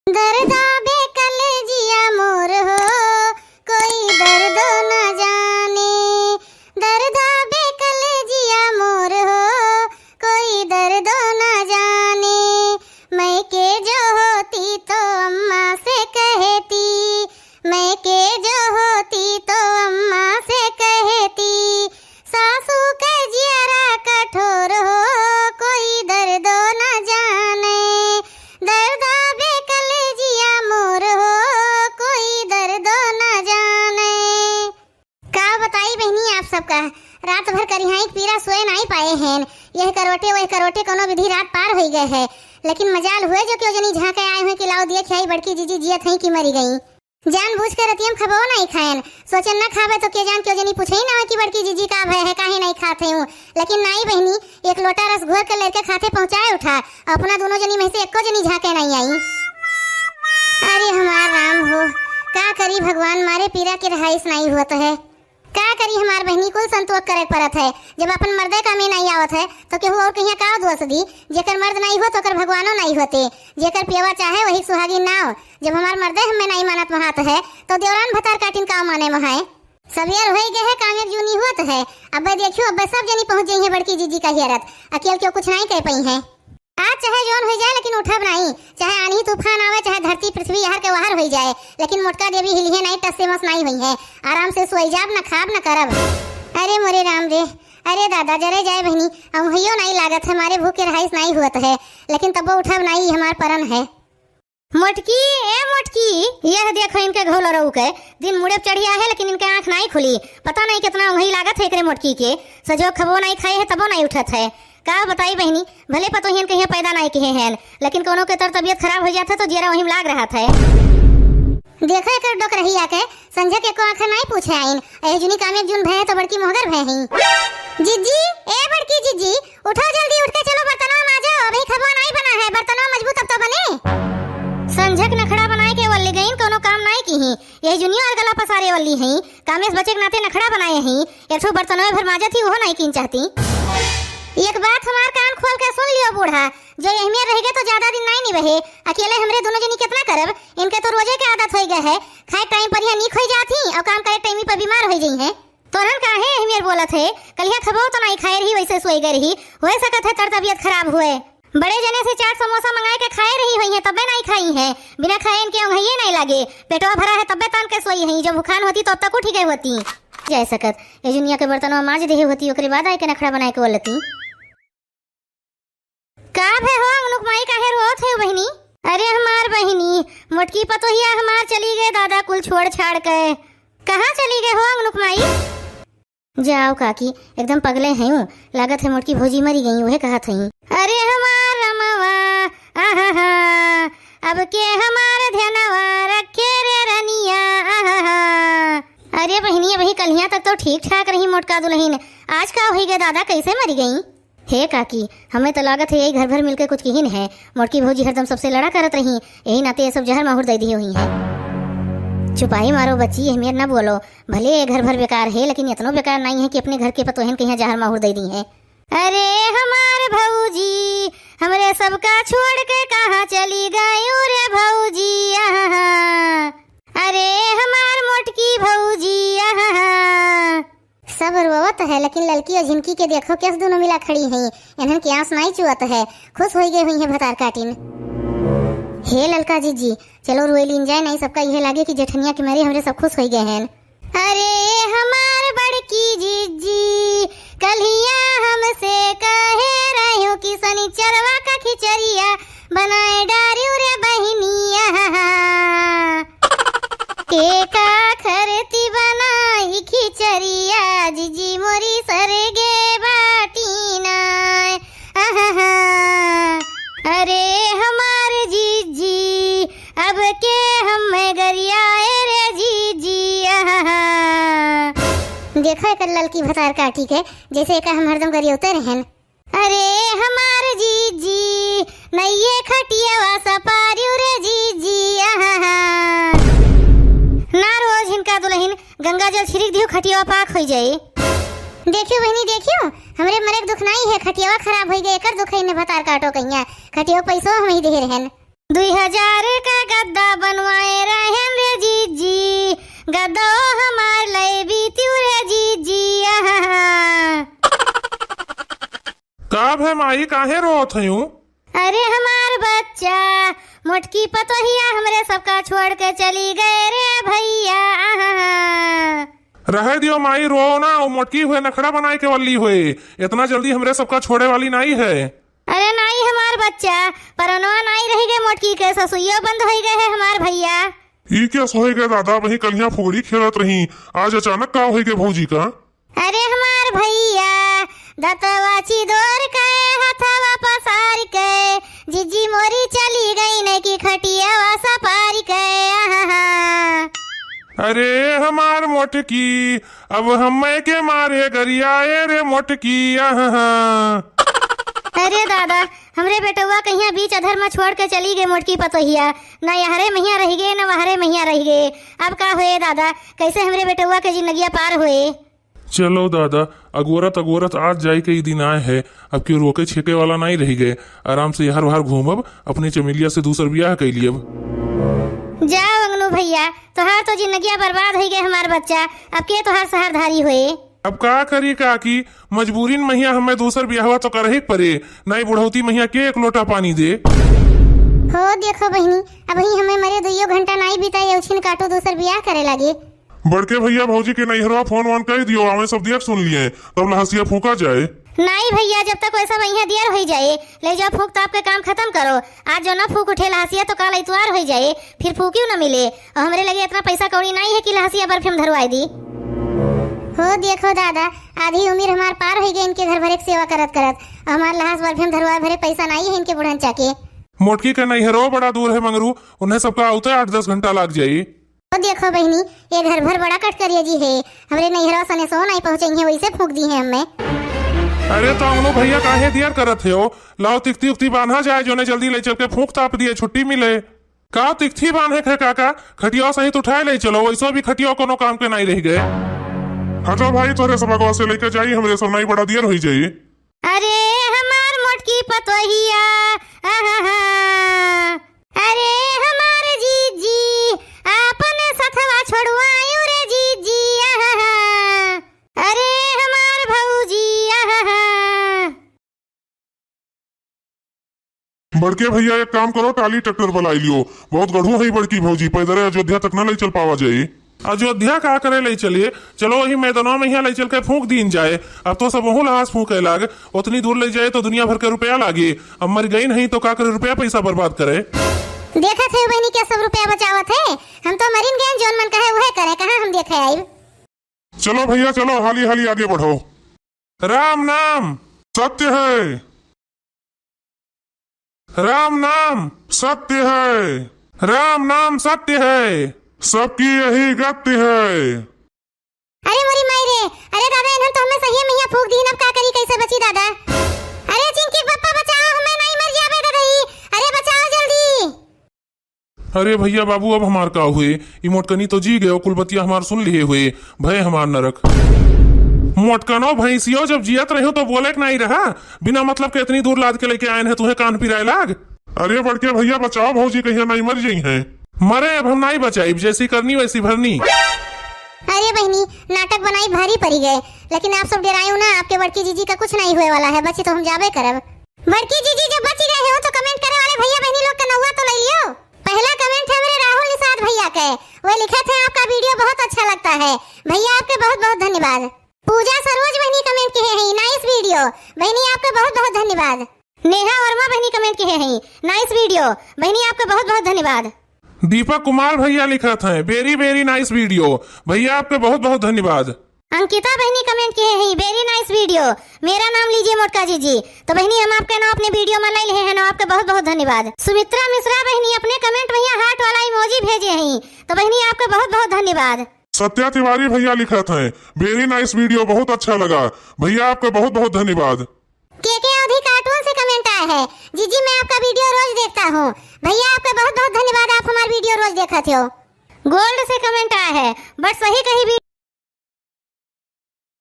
दर्दा बेकल जिया मोर हो, कोई दर्द न जाने। दर्दा बेकल जिया मोर हो, कोई दर्द न जाने। मैं के जो होती तो अम्मा से कहती, मैं के जो होती तो अम्मा से कहती। सासू के जियरा कठोर हो, कोई दर्द न जाने। दर्दा बेकल जिया मोर हो, कोई दर्द न जाने। का बताई बहनी आप सबका, रात भर करिहाई पीरा सोए नहीं पाए हैं। यह करवटे वह करवटे कोनो विधि रात पार हो गए है। लेकिन मजाल हुए जो क्यों जनी झांके आए हुए कि लाओ दिए खिलाई बड़की जीजी जियत है कि मरी गई। जानबूझ कर रतियम खबो नहीं खाएन, सोचन न खावे तो के जान क्यों जनी पूछे ही ना कि बड़की जीजी का भय है काहे नहीं खाते हूँ। लेकिन नहीं बहनी, एक लोटा रस घोर कर लेके खाते पहुँचाए उठा, अपना दोनों जनी में से एको जनी झांके नहीं आई। अरे हमार राम हो, का करी भगवान मारे पीरा के रहाइश नहीं हुआ तो है। का करी हमार बहनी कुल संतोष करे परत है। जब अपन मर्दे का में नहीं आवत है तो केहू और कहिया का दोष दी। जेकर मर्द नहीं हो तो कर भगवानो नहीं होते, जेकर पियवा चाहे वही सुहागी ना हो। जब हमार मर्दे हमें नहीं मानत महात है तो देवरान भतार काटिन का माने महाए। सवेर हो गए है कामेर जूनी होत है। अब देखियो अब सब जनी पहुंच गई है बड़की जीजी का हियरत, अकेले क्यों कुछ नहीं कह पाई है। आज चाहे जौन हो जाए लेकिन उठब नहीं, चाहे आंधी तूफान आवे, चाहे धरती पृथ्वी यार के बाहर हो जाए, लेकिन मोटका देवी हिलिए नहीं, टस से मस नहीं हुई है। आराम से सोई जाब न खाब न करब। अरे मोरे राम रे, अरे दादा जरे जाए बहनी, अब हियो नहीं लागत है, हमारे भूखे रहाइश नहीं हुआ है, लेकिन तब उठब नहीं, हमार परन है। मोटकी ए मोटकी, यह देखो इनके घोल रहू के दिन मुड़े चढ़िया है लेकिन इनके आंख नहीं खुली। पता नहीं कितना वही लागत है एकरे मोटकी के, सजो खबो नहीं खाए है तबो नहीं उठत है। का बताई बहनी, भले पतो हिन कहीं पैदा नहीं किए हैं, लेकिन कोनो के तर तबियत खराब हो जाता तो जरा वहीं लाग रहा था। देखो एक डोक रही आके संजय के को आंख नहीं पूछे आइन, ए जुनी कामे जुन भय तो बड़की मोहगर भय ही। जीजी ए बड़की जीजी उठो, जल्दी उठ के चलो, बर्तनों में आ जाओ, अभी खबा नहीं बना है, बर्तनों मजबूत अब तो बने। संजय नखड़ा बनाए के वल्ली गईन, कोनो काम नहीं की ही, यही जुनिया और गला पसारे वल्ली ही, कामेश बचे के नाते नखड़ा बनाए ही, एक ठो बर्तनों में भर माजा थी वो नहीं कीन चाहती। एक बात हमार कान खोल के सुन लियो बूढ़ा, जो यहीं रहेगे तो ज्यादा दिन नहीं निभे। अकेले हमरे दोनों जनी कितना करब, इनके तो रोजे के आदत हो गए है, खाए टाइम पर नीक हो जाती और काम करे टाइम पर बीमार हो गई है। तोरन काहे हमें बोलत है, कलिया खबो तो नहीं खाए रही, वैसे सोई गई रही, हो सकत है तर तबियत खराब हुए। बड़े जने से चाट समोसा मंगाए के खाए रही हुई है, तबे नहीं खाई है, बिना खाए इनके उंघइये नहीं लगे, पेटवा भरा है तबे तान के सोई है, जब भूखान होती तब तक उठ गई होती। जय सकत ये दुनिया के बर्तनों माज देही होती, ओकरे बाद आई के नखड़ा बनाए के बोलती। का भे हो अनुक माई काहे रोत है बहनी? अरे हमार बहनी मोटकी पतोहिया हमार चली गए दादा कुल छोड़ छाड़ के। कहाँ चली गए हो अनुक माई? जाओ काकी, एकदम पगले हैं, लागत है मोटकी भौजी मरी गई, वह कहा थी। अरे हमार रमवा आहा, अब के हमार ध्यानवा रखे रे रनिया आहा। अरे बहनी वही कलिया तक तो ठीक ठाक रही मोटका दुल्हन, आज का हो गए दादा कैसे मरी गई? हे काकी, हमें तो लागत है यही घर भर मिलकर कुछ किहिन है, मोटकी भौजी हरदम सबसे लड़ा करत रही, यही नाते ये सब जहर माहौर दे दी हुई है। चुपाई मारो बच्ची, अहमियत ना बोलो, भले ये घर भर बेकार है लेकिन इतना बेकार नहीं है कि अपने घर के पतोहन कहीं जहर माहौर दे दी है। अरे हमारे भौजी हमरे सबका छोड़ के कहाँ चली गई रे भौजी आहा। अरे हमार मोटकी भौजी आहा। सब रोवत है लेकिन लड़की और झिनकी के देखो कैसे दोनों मिला खड़ी हैं, इन्हन की आंस नहीं चुअत है, खुश हो गई हुई है भतार काटिन। हे ललका जीजी चलो रोए लीन जाए, नहीं सबका यह लागे कि जेठनिया की मेरी हमरे सब खुश हो गए हैं। अरे हमार बड़की जीजी कलिया हमसे कहे रही हो कि शनिचरवा का खिचड़िया बनाए डारियो रे बहनिया, के का खरती बनाई खिचड़िया जीजी मोरी सरगे बाटी नाय आहा। अरे हमार जीजी अब के हम गरियाए रे जीजी आहा। देखो एक ललकी भतार काटी के जैसे एक हम हरदम गरियोते रहन। अरे हमार जीजी नइये खटिया सपारियो रे जीजी आहा। ना रोज इनका दुल्हन गंगा जल छिड़क दियो खटिया पाक हो जाए। देखियो बहनी देखियो, हमरे मरे दुख नहीं है, खटियावा खराब हो गए, एकर दुख है ने भतार काटो कहिया, खटियो पैसो हम ही दे रहन। 2000 का माई काहे रोत हयूं? अरे हमार बच्चा मोटकी पतोहिया हमरे सबका छोड़ के चली गए रे भैया। रह दियो माई, रो ना। वो मोटकी हुए नखड़ा बनाए के वाली हुए, इतना जल्दी हमरे सबका छोड़े वाली नहीं है। अरे नहीं हमार बच्चा, परनवा नहीं रह गए मोटकी के, ससुइया बंद हो गए है हमार भैया। ई क्या सोए गए दादा? वही कलियां फुगड़ी खेलत रही, आज अचानक का हो गए भौजी का? अरे हमार भैया दतवा चिदोर के हथवा पसार के जीजी मोरी चली गई ने की खटिया वासा पार के। अरे हमार मोटकी, अब हमें के मारे गरियाए रे मोटकी। अरे दादा हमरे बेटुआ कहीं बीच अधर में छोड़ के चली गए मोटकी पतोहिया, न यहरे मैया रह गए न वहरे मैया रह गए। अब का हुए दादा, कैसे हमरे बेटुआ के जिंदगिया पार हुए? चलो दादा, अगोरत अगोरत आज जाए के ही दिन आए है, अब क्यों रोके छेके वाला नहीं रह गए। आराम से हर बाहर घूमब, अपने चमेलिया से दूसर ब्याह कैली। अब जाओ अंगनू भैया, तोहार तो जिंदगिया बर्बाद हो गए हमार बच्चा, अब के तोहार सहरधारी हुए। अब का करी काकी, मजबूरीन मैया हमें दूसर ब्याह तो कर ही पड़े, नहीं बुढ़ौती मैया के एक लोटा पानी दे। हो देखो बहनी, अब ही हमें मरे 2 घंटा नहीं बिताई, उछिन काटो दूसर ब्याह करे लगे। बड़के भैया भौजी के नैहरवा फोन वोन कह दियो, हमें सब देख सुन लिए, तब लहसिया फूका जाए। नहीं भैया, जब तक वैसा वही देर हो जाए, ले जाओ फूक ताप के काम खत्म करो। आज जो ना फूक उठे लहसिया तो कल इतवार हो जाए, फिर फूक्यू न मिले। और हमरे लगे इतना पैसा कौड़ी नहीं है कि लहसिया बर्फ में धरवाई दी। हो देखो दादा, आधी उम्र हमार पार हो गई इनके घर भरे की सेवा करत करत, हमार लहास बर्फ में धरवाए भरे पैसा नहीं है इनके बुढ़नचा के। मोटकी का नैहरो बड़ा दूर है मंगरू, उन्हें सबका आउते 8-10 घंटा लग जाये। तो देखो बहनी, ये घर भर बड़ा कटकरिया जी है, हमरे नैहरा सने सो नहीं पहुँचेंगे, वैसे फूक दी है हमें। अरे तो अंगनू भैया काहे दियर करत हो? लाओ तिकती उकती बांधा जाए, जो ने जल्दी ले चल के फूक ताप दिए, छुट्टी मिले। का तिकती बांधे खे काका, खटिया सहित उठाए ले चलो, वैसा भी खटिया कोनो काम के नहीं रह गए। हटो भाई, तोरे सबा से लेके जाई, हमरे सब नहीं बड़ा दियर हो जाई। अरे हमार मोटकी पतोहिया, अरे हमारे जीजी आपने सथवा छोड़वायु रे जीजी, अरे हमार भौजी। बड़के भैया एक काम करो, टाली ट्रैक्टर बुलाई लियो, बहुत गढ़ू है बड़की भौजी, पैदल अयोध्या तक न ले चल पावा जाये। अयोध्या का करे ले चलिए, चलो वही मैदानों में यहाँ ले चल के फूक दीन जाए। अब तो सब वहू लहास फूके लाग, उतनी दूर ले जाए तो दुनिया भर के रुपया लागे। अब मर गई नहीं तो का करे, रुपया पैसा बर्बाद करे। देखा थे बहनी क्या सब रुपया बचावत है, हम तो मरीन गए, जोन मन कहे वह करे, कहाँ हम देखे आए। चलो भैया चलो, हाली हाली आगे बढ़ो। राम नाम सत्य है, राम नाम सत्य है, राम नाम सत्य है, सबकी यही गति है। अरे मोरी माई रे, अरे दादा इन्होंने तो हमें सही में फूक दी, अब का करी, कैसे बची दादा? अरे चिंकी पप्पा बचाओ, हमें नहीं मर जावे दादा ही, अरे बचाओ जल्दी। अरे भैया बाबू, अब हमार का हुए? ई मोटकनी तो जी गए, कुलबतिया हमार सुन लिए हुए, भय हमार नरक। मोटकनो भैंसियो जब जियत रहे हो तो बोले नहीं रहा, बिना मतलब के इतनी दूर लाद के लेके आए हैं, तुम्हें कान पिराए लाग। अरे बड़के भैया बचाओ, भौजी कहीं नहीं मर जाई हैं। मरे अब हम नहीं बचाई, जैसी करनी वैसी भरनी। अरे बहनी, नाटक बनाई भारी पड़ी गए, लेकिन आप सब डरायू ना, आपके बड़की जीजी का कुछ नहीं हुए वाला है, बच्ची तो हम जावे करब। बड़की जीजी जब बच गए हो तो कमेंट करे वाले भैया बहनी लोग का नौवा तो ले लियो। पहला कमेंट है मेरे राहुल निषाद भैया के, वो लिखे थे आपका वीडियो बहुत अच्छा लगता है, भैया आपके बहुत बहुत धन्यवाद। पूजा सरोज बहनी कमेंट किए हैं, नाइस वीडियो, बहनी आपके बहुत बहुत धन्यवाद। नेहा वर्मा बहनी कमेंट किए हैं, नाइस वीडियो, बहनी आपके बहुत बहुत धन्यवाद। दीपक कुमार भैया लिखा था, वेरी वेरी नाइस वीडियो, भैया आपके बहुत बहुत धन्यवाद। अंकिता बहनी कमेंट किए हैं, वेरी नाइस वीडियो, मेरा नाम लीजिए मोटका जीजी, तो बहनी हम आपके नाम अपने वीडियो में ले लिए हैं, आपके बहुत बहुत धन्यवाद। सुमित्रा मिश्रा बहनी अपने कमेंट भैया हार्ट वाला इमोजी भेजे हैं, तो बहनी आपके बहुत बहुत धन्यवाद। सत्या तिवारी भैया लिखा था, वेरी नाइस वीडियो, बहुत अच्छा लगा, भैया आपका बहुत बहुत धन्यवाद। के अवधि कार्टून से कमेंट आया है, जीजी मैं आपका वीडियो रोज देखता हूँ, भैया आपका बहुत बहुत धन्यवाद, आप हमारा वीडियो रोज देखते हो। गोल्ड से कमेंट आया है, बट सही कही